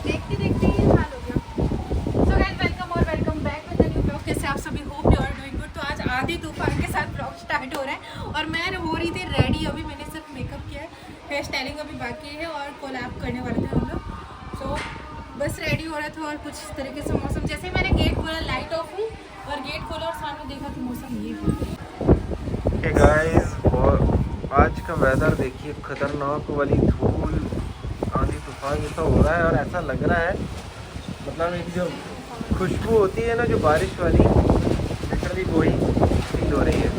देखते देखते ही हाल हो गया। सो गाइस वेलकम और welcome back with the new blog. कैसे आप सभी, hope you are doing good. तो आज आंधी तूफान के साथ ब्लॉग स्टार्ट हो रहा है और मैं हो रही थी रेडी। अभी मैंने सिर्फ मेकअप किया है, हेयर स्टाइलिंग अभी बाकी है और कोलैब करने वाले थे हम लोग। सो बस रेडी हो रहा था और कुछ तरीके से मौसम, जैसे ही मैंने गेट खोला लाइट ऑफ हुई और गेट खोला और सामने देखा तो मौसम ये है। हे गाइस, आज का वेदर देखिए, खतरनाक वाली धूल, आंधी तूफान जैसा हो रहा है और ऐसा लग रहा है मतलब एक जो खुशबू होती है ना, जो बारिश वाली, लिटरली वही फील हो रही है।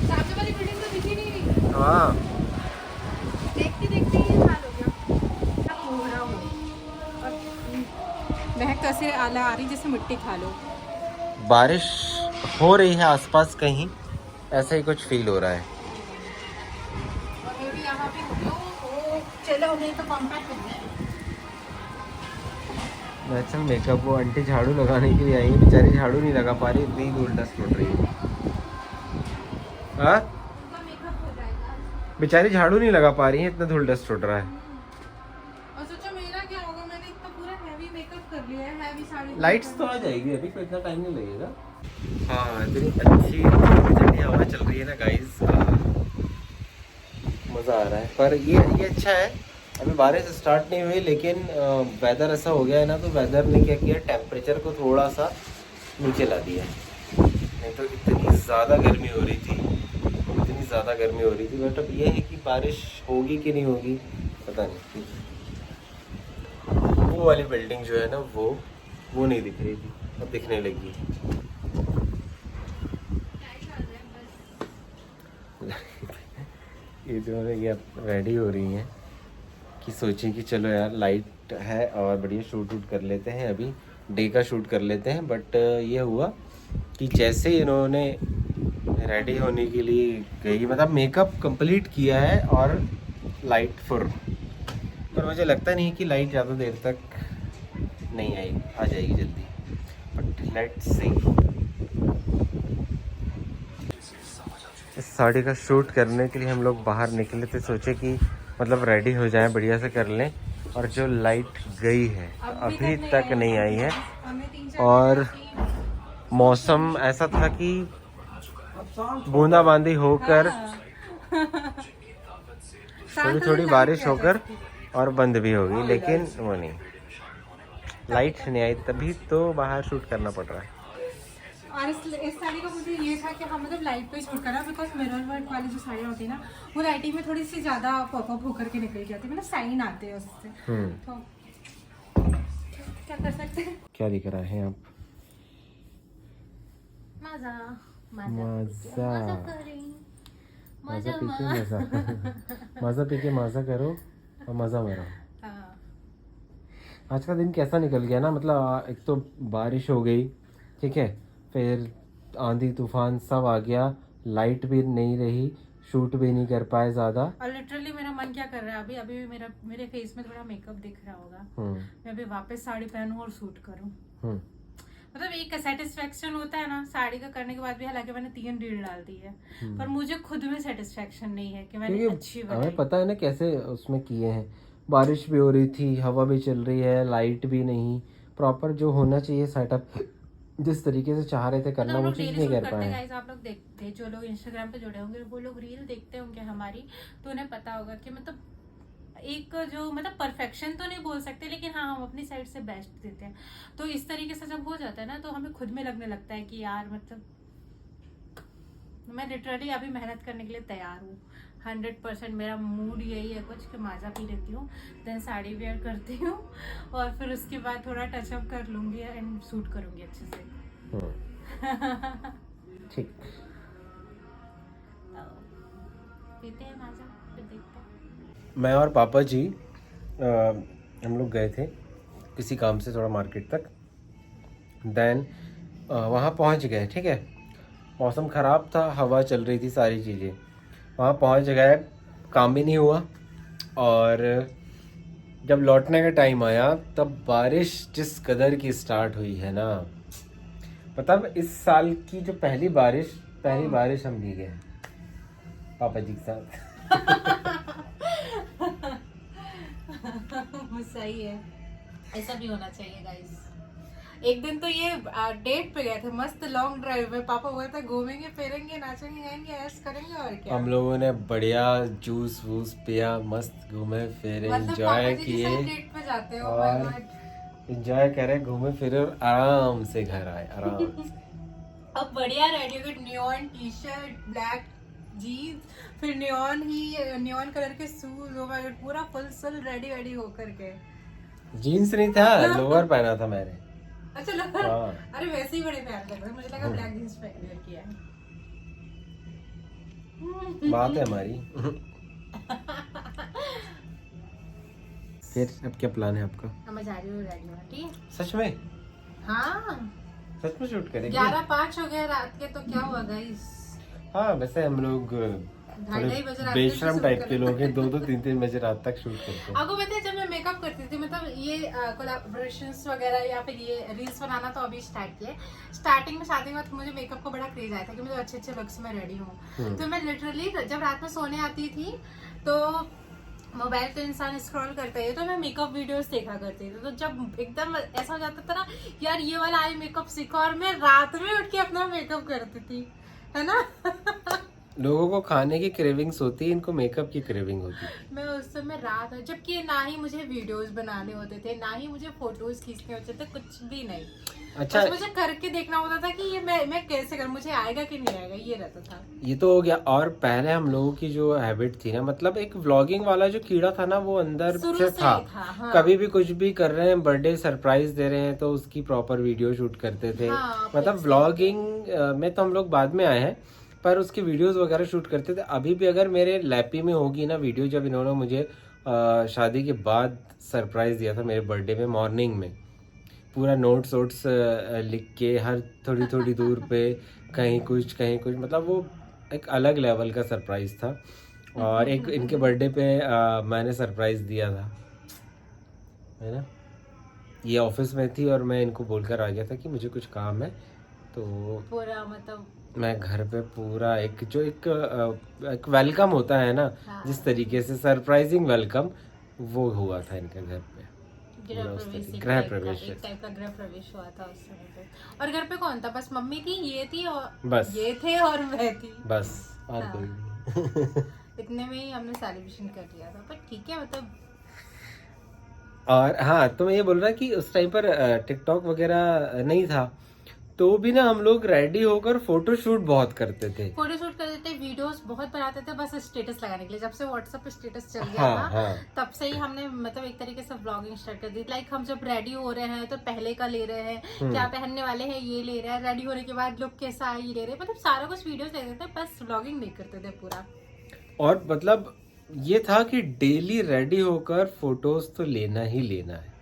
सामने वाली बिल्डिंग तो दिखी नहीं रही। हाँ, देखते देखते ही हाल हो गया। अब हो रहा हो और महक तो ऐसे आला आ रही जैसे मिट्टी खा लो। बारिश हो रही है आसपास कहीं, ऐसा ही कुछ फील हो रहा है। और ये भी यहाँ पे हो गया। ओ चलो नहीं तो कॉम्पैक्ट हो गया। नेचुरल मेकअप, वो आंटी झाड़ू लगाने के लिए आई है, बेचारी झाड़ू नहीं लगा पा रही, इतनी धूल डस्ट उड़ रही है। हाँ, उनका मेकअप हो जाएगा। बेचारी झाड़ू नहीं लगा पा रही है, इतना धूल डस्ट उड़ रहा है। और सोचो मेरा क्या होगा, मैंने इतना पूरा हैवी मेकअप कर लिया है, हैवी साड़ी। लाइट्स तो आ जाएगी, अभी कोई इतना टाइम नहीं लगेगा। हाँ, इतनी अच्छी ठंडी हवा चल रही है ना गाइस, मज़ा आ रहा है। पर ये अच्छा है, अभी बारिश स्टार्ट नहीं हुई लेकिन वेदर ऐसा हो गया है ना, तो वेदर ने क्या किया, टेम्परेचर को थोड़ा सा नीचे ला दिया है। नहीं तो इतनी ज़्यादा गर्मी हो रही थी, इतनी ज़्यादा गर्मी हो रही थी। बट अब ये है कि बारिश होगी कि नहीं होगी पता नहीं। वो वाली बिल्डिंग जो है ना, वो नहीं दिख रही थी, अब दिखने लगी। ये जो है ये रेडी हो रही हैं कि सोची कि चलो यार लाइट है और बढ़िया शूट कर लेते हैं, अभी डे का शूट कर लेते हैं। बट ये हुआ कि जैसे इन्होंने रेडी होने के लिए गई, मतलब मेकअप कंप्लीट किया है और लाइट फुल, पर मुझे लगता नहीं कि लाइट ज़्यादा देर तक नहीं आएगी, आ जाएगी जल्दी। But let's see. इस साड़ी का शूट करने के लिए हम लोग बाहर निकले थे, सोचे कि मतलब रेडी हो जाएं, बढ़िया से कर लें। और जो लाइट गई है अभी तक नहीं आई है और मौसम ऐसा था कि बूंदाबांदी होकर थोड़ी थोड़ी बारिश होकर और बंद भी होगी, लेकिन वो नहीं, लाइट नहीं आई, तभी तो बाहर शूट करना पड़ रहा है। और इस साड़ी का मुझे ये था कि हम मतलब लाइट पे शूट करना, बिकॉज मिरर वर्क वाली जो साड़ियाँ होती है ना, वो लाइटिंग में थोड़ी सी ज्यादा पॉपअप होकर के निकल जाती है, मतलब साइन आते हैं उससे। तो क्या कर सकते हैं। क्या दिख रहा है आप? मजा मजा मजा पी के मजा मजा पी के मजा करो और मजा मारो। आज का दिन कैसा निकल गया ना, मतलब एक तो बारिश हो गई, ठीक है, फिर आंधी तूफान सब आ गया, लाइट भी नहीं रही, शूट भी नहीं कर पाए ज़्यादा। और लिटरली मेरा मन क्या कर रहा है, अभी अभी भी मेरे फेस में थोड़ा मेकअप दिख रहा होगा, मैं अभी वापस साड़ी पहनूं और सूट करूं। मतलब एक सेटिस्फेक्शन होता है ना साड़ी का करने के बाद भी, हालांकि मैंने 3 रील डाल दी है, पर मुझे खुद में सेटिस्फेक्शन नहीं है कि मैंने अच्छी बनाई। हमें पता है ना कैसे उसमें किए हैं, बारिश भी हो रही थी, हवा भी चल रही है, लाइट भी नहीं, प्रॉपर जो होना चाहिए सेटअप, जिस तरीके से चाह रहे थे करना, वो चीज़ नहीं कर पाए। गाइस आप लोग देखते, जो लोग इंस्टाग्राम पे जुड़े होंगे, वो लोग रील देखते होंगे हमारी, तो उन्हें पता होगा कि मतलब एक जो मतलब परफेक्शन तो नहीं बोल सकते, लेकिन हाँ हम अपनी साइड से बेस्ट देते हैं। तो इस तरीके से जब हो जाता है ना, तो हमें खुद में लगने लगता है कि यार मतलब मैं लिटरली अभी मेहनत करने के लिए तैयार हूँ 100%। मेरा मूड यही है कुछ कि माजा पी लेती हूँ, देन साड़ी वेयर करती हूँ और फिर उसके बाद थोड़ा टचअप कर लूँगी एंड शूट करूँगी अच्छे से। ठीक, पीते हैं माजा, फिर देखते हैं। मैं और पापा जी हम लोग गए थे किसी काम से थोड़ा मार्केट तक, देन वहाँ पहुँच गए, ठीक है, मौसम ख़राब था, हवा चल रही थी, सारी चीज़ें, वहाँ पहुँच गए, काम भी नहीं हुआ। और जब लौटने का टाइम आया तब बारिश जिस कदर की स्टार्ट हुई है ना, मतलब इस साल की जो पहली बारिश हम भीगे पापा जी के साथ। सही है, ऐसा भी होना चाहिए गाइस। एक दिन तो ये डेट पे गए थे, मस्त लॉन्ग ड्राइव में। पापा हुआ था घूमेंगे फिरेंगे नाचेंगे गाएंगे ऐश करेंगे और क्या। हम लोगों ने बढ़िया जूस वूस पिया, मस्त घूमे फिरे, मतलब पापा एंजॉय जी किए डेट पे जाते हो। और एंजॉय करे, घूमे फिरे और आराम से घर आए, आराम से। अब बढ़िया रेडी हो गए, neon T shirt, black jeans, फिर नियॉन कलर के शूज, ओ माय गॉड, पूरा फुल सल रेडी होकर के। जीन्स नहीं था, लोअर पहना था मैंने। अच्छा लगा। हाँ। अरे वैसे ही बड़े प्यार लग रहे, मुझे लगा ब्लैक जींस पहन किया है। बात है हमारी। फिर अब क्या प्लान है आपका? अब मैं जा रही हूँ रेडी होना, ठीक है? सच में? हाँ, सच में शूट करेंगे? 11:05 हो गया रात के, तो क्या हुआ गाइस? हाँ वैसे हम लोग ढाई बजे रात बेशरम तक टाइप शूट के करते लोग हैं, 2-3 बजे रात तक शूट करते हैं। आपको पता है जब मैं मेकअप करती थी, मतलब ये कोलैबोरेशंस वगैरह या फिर ये रील्स बनाना तो अभी स्टार्ट किया। स्टार्टिंग में शादी के वक्त मुझे मेकअप का बड़ा क्रेज आया था कि मुझे अच्छे लुक्स में रेडी हूँ। तो मैं लिटरली जब रात में सोने आती थी तो मोबाइल तो इंसान स्क्रॉल करता है, तो मैं मेकअप वीडियोस देखा करती थी। तो जब एकदम ऐसा हो जाता था ना, यार ये वाला आई मेकअप सीखा, और मैं रात में उठ के अपना मेकअप करती थी, है ना। लोगों को खाने की क्रेविंग्स होती है, इनको मेकअप की क्रेविंग होती है। मैं उस समय रात, जबकि ना ही मुझे वीडियोस बनाने होते थे, ना ही मुझे फोटोज खींचने होते थे, कुछ भी नहीं। अच्छा, बस मुझे करके देखना होता था कि ये मैं कैसे कर, मुझे आएगा कि नहीं आएगा, ये रहता था। ये तो हो गया। और पहले हम लोगों की जो हैबिट थी ना, मतलब एक व्लॉगिंग वाला जो कीड़ा था ना, वो अंदर शुरू से से था। ही था, हाँ। कभी भी कुछ भी कर रहे हैं, बर्थडे सरप्राइज दे रहे हैं, तो उसकी प्रॉपर वीडियो शूट करते थे। हाँ, मतलब व्लॉगिंग में तो हम लोग बाद में आए हैं, पर उसकी वीडियोस वगैरह शूट करते थे। अभी भी अगर मेरे लैपी में होगी ना वीडियो, जब इन्होंने मुझे शादी के बाद सरप्राइज दिया था मेरे बर्थडे में, मॉर्निंग में पूरा नोट्स वोट्स लिख के हर थोड़ी दूर पे कहीं कुछ, मतलब वो एक अलग लेवल का सरप्राइज था। और एक इनके बर्थडे पे मैंने सरप्राइज दिया था, है ना। ये ऑफिस में थी और मैं इनको बोलकर आ गया था कि मुझे कुछ काम है, तो पूरा मतलब मैं घर पे पूरा एक वेलकम होता है ना, हाँ। जिस तरीके से सरप्राइजिंग वेलकम वो हुआ था इनके घर पे। गृह प्रवेश एक टाइप का गृह प्रवेश हुआ था उस समय पे। और घर पे कौन था? बस मम्मी थी, ये थी और बस ये थे और मैं थी, बस, और हाँ। कोई नहीं। इतने में ही हमने सेलिब्रेशन कर लिया था, पर ठीक है मतलब। और हाँ, तो मैं ये बोल रहा कि उस टाइम पर टिकटॉक वगैरह नहीं था, तो भी ना हम लोग रेडी होकर फोटो शूट बहुत करते थे। फोटो शूट करते थे, वीडियोस बहुत बनाते थे, बस स्टेटस लगाने के लिए। जब से व्हाट्सएप पे स्टेटस चल गया हाँ, ना, हाँ। तब से ही हमने मतलब एक तरीके से ब्लॉगिंग स्टार्ट कर दी। लाइक हम जब रेडी हो रहे हैं तो पहले का ले रहे हैं, क्या पहनने वाले हैं ये ले रहे हैं, रेडी होने के बाद लुक कैसा है ये ले रहे हैं, मतलब सारा कुछ वीडियोस ले रहे थे, बस ब्लॉगिंग नहीं करते थे पूरा। और मतलब ये था कि डेली रेडी होकर फोटोज तो लेना ही लेना है।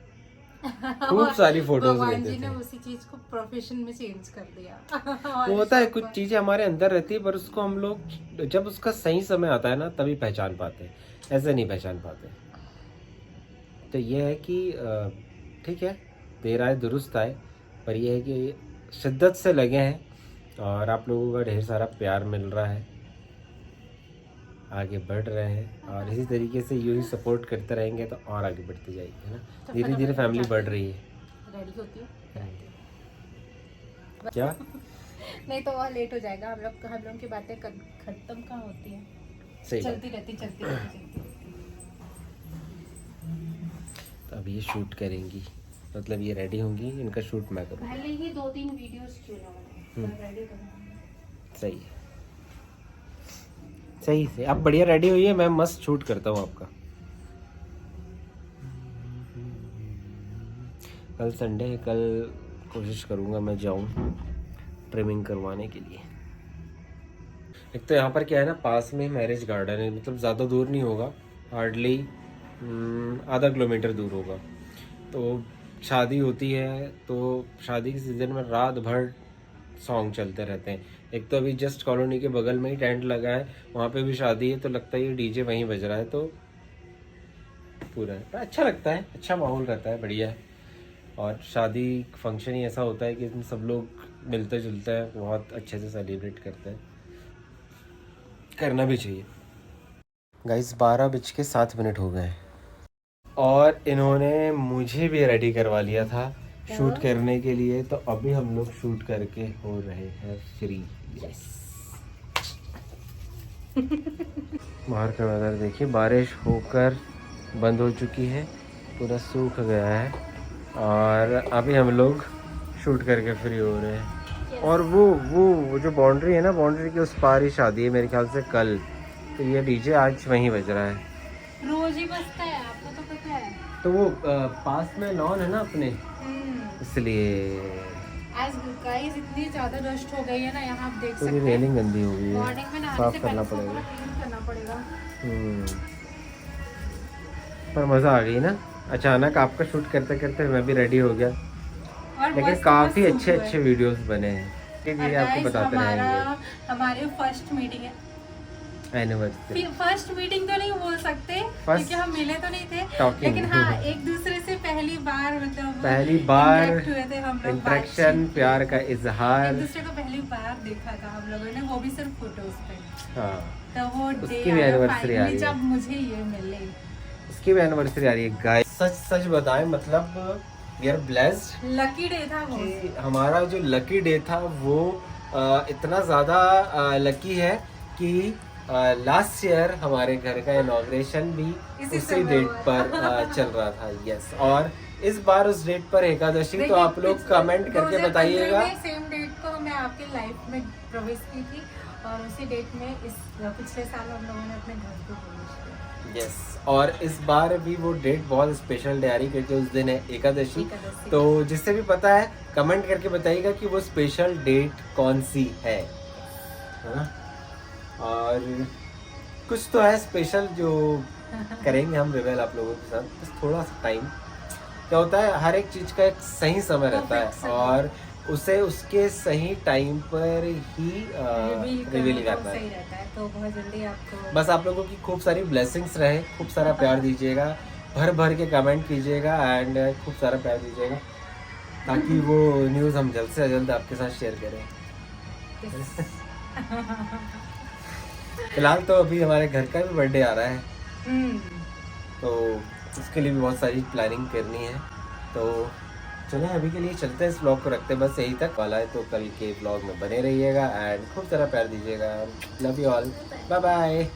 खूब सारी फोटोज भगवान लेते जी ने थे। उसी चीज को प्रोफेशन में चेंज कर दिया। वो होता है, कुछ चीजें हमारे अंदर रहती है, पर उसको हम लोग जब उसका सही समय आता है ना, तभी पहचान पाते हैं, ऐसे नहीं पहचान पाते। तो ये है कि ठीक है, देर आए दुरुस्त आए, पर यह है कि शिद्दत से लगे हैं और आप लोगों का ढेर सारा प्यार मिल रहा है, आगे बढ़ रहे हैं, और इसी तरीके से यूं ही सपोर्ट करते रहेंगे तो और आगे बढ़ते जाएगी, है ना। धीरे धीरे फैमिली बढ़ रही है। रेडी होती हूँ क्या? नहीं तो और लेट हो जाएगा। हम लोग की बातें खत्म कहाँ होती है, सही चलती रहती। तो अब ये शूट करेंगी, मतलब ये रेडी होंगी, इनका शूट मैं करूँगा। पहले ही 2-3 वीडियोस चुना रेडी करना। सही है, सही से आप बढ़िया रेडी होइए, मैं मस्त शूट करता हूँ आपका। कल संडे है, कल कोशिश करूँगा मैं जाऊँ ट्रिमिंग करवाने के लिए। एक तो यहाँ पर क्या है ना, पास में मैरिज गार्डन है, मतलब ज़्यादा दूर नहीं होगा, हार्डली आधा किलोमीटर दूर होगा। तो शादी होती है, तो शादी के सीज़न में रात भर सॉन्ग चलते रहते हैं। एक तो अभी जस्ट कॉलोनी के बगल में ही टेंट लगा है, वहाँ पे भी शादी है, तो लगता है ये डीजे वहीं बज रहा है, तो पूरा है। अच्छा लगता है, अच्छा माहौल रहता है, बढ़िया है। और शादी फंक्शन ही ऐसा होता है कि इसमें सब लोग मिलते जुलते हैं, बहुत अच्छे से सेलिब्रेट करते हैं, करना भी चाहिए। गाइस 12:07 हो गए हैं और इन्होंने मुझे भी रेडी करवा लिया था शूट करने के लिए, तो अभी हम लोग शूट करके हो रहे हैं फ्री। बाहर का वेदर देखिए, बारिश होकर बंद हो चुकी है, पूरा सूख गया है और अभी हम लोग शूट करके फ्री हो रहे हैं। और वो जो बाउंड्री है ना, बाउंड्री के उस पार ही शादी है मेरे ख्याल से कल, तो ये डीजे आज वहीं बज रहा है। रोज ही बजता है, आपको तो पता है। तो वो पास में लॉन है ना अपने, इसलिए। आज गाइस इतनी ज्यादा डस्ट हो गई है ना यहाँ, आप देख तो सकते हैं। रेलिंग गंदी हो गई मॉर्निंग में है, नहाने साफ से करना पहले पड़ेगा। क्लीन करना पड़ेगा। पर मज़ा आ गई ना, अचानक आपका शूट करते करते मैं भी रेडी हो गया। और लेकिन मस्त काफ़ी मस्त अच्छे सूट अच्छे हुए। वीडियोस बने हैं, ये आपको guys, बताते रहेंगे। हमारी फर्स्ट मीटिंग है। एनिवर्सरी, फर्स्ट मीटिंग तो नहीं बोल सकते क्योंकि हम मिले तो नहीं थे, talking। लेकिन हाँ एक दूसरे से पहली बार मतलब पहली बार interact हुए थे हम लोग, इंटरेक्शन, बातचीत प्यार का एक इजहार। दूसरे को पहली बार देखा था हम लोगों ने, वो भी सिर्फ फोटोज पे। हाँ, तो वो उसकी डे भी आया anniversary आ रही finally है। जब मुझे ये मिले। उसकी भी एनिवर्सरी आ रही है गाइस। सच सच बताएं, मतलब we are blessed lucky day था वो। कि हमारा जो लकी डे था वो इतना ज़्यादा लकी है कि लास्ट ईयर हमारे घर का इनॉग्रेशन भी इसी उसी समय डेट हुआ पर चल रहा था। यस, और इस बार उस डेट पर एकादशी, तो देखिए, आप लोग कमेंट करके 2015 बताइएगा। में सेम डेट को मैं आपकी लाइफ में प्रवेश की थी और उसी डेट में इस पिछले साल हम लोगों ने अपने घर को प्रवेश किया। यस, और इस बार भी वो डेट बहुत स्पेशल डे आ रही क्योंकि उस दिन है एकादशी। एकादशी। तो जिससे भी पता है कमेंट करके बताइएगा कि वो स्पेशल डेट कौन सी है ना। और कुछ तो है स्पेशल जो करेंगे हम रिवेल आप लोगों के साथ, बस थोड़ा सा टाइम। क्या होता है, हर एक चीज़ का एक सही समय रहता Perfect है समय। और उसे उसके सही टाइम पर ही रिवील करना सही है। रहता है, तो बहुत जल्दी आपको बस आप लोगों की खूब सारी ब्लेसिंग्स रहे, खूब सारा प्यार दीजिएगा, भर भर के कमेंट कीजिएगा एंड खूब सारा प्यार दीजिएगा ताकि वो न्यूज़ हम जल्द से जल्द आपके साथ शेयर करें। फिलहाल तो अभी हमारे घर का भी बर्थडे आ रहा है, तो उसके लिए भी बहुत सारी प्लानिंग करनी है। तो चलें अभी के लिए चलते हैं, इस ब्लॉग को रखते हैं बस यही तक वाला है। तो कल के ब्लॉग में बने रहिएगा एंड खूब सारा प्यार दीजिएगा। Love you all, bye bye.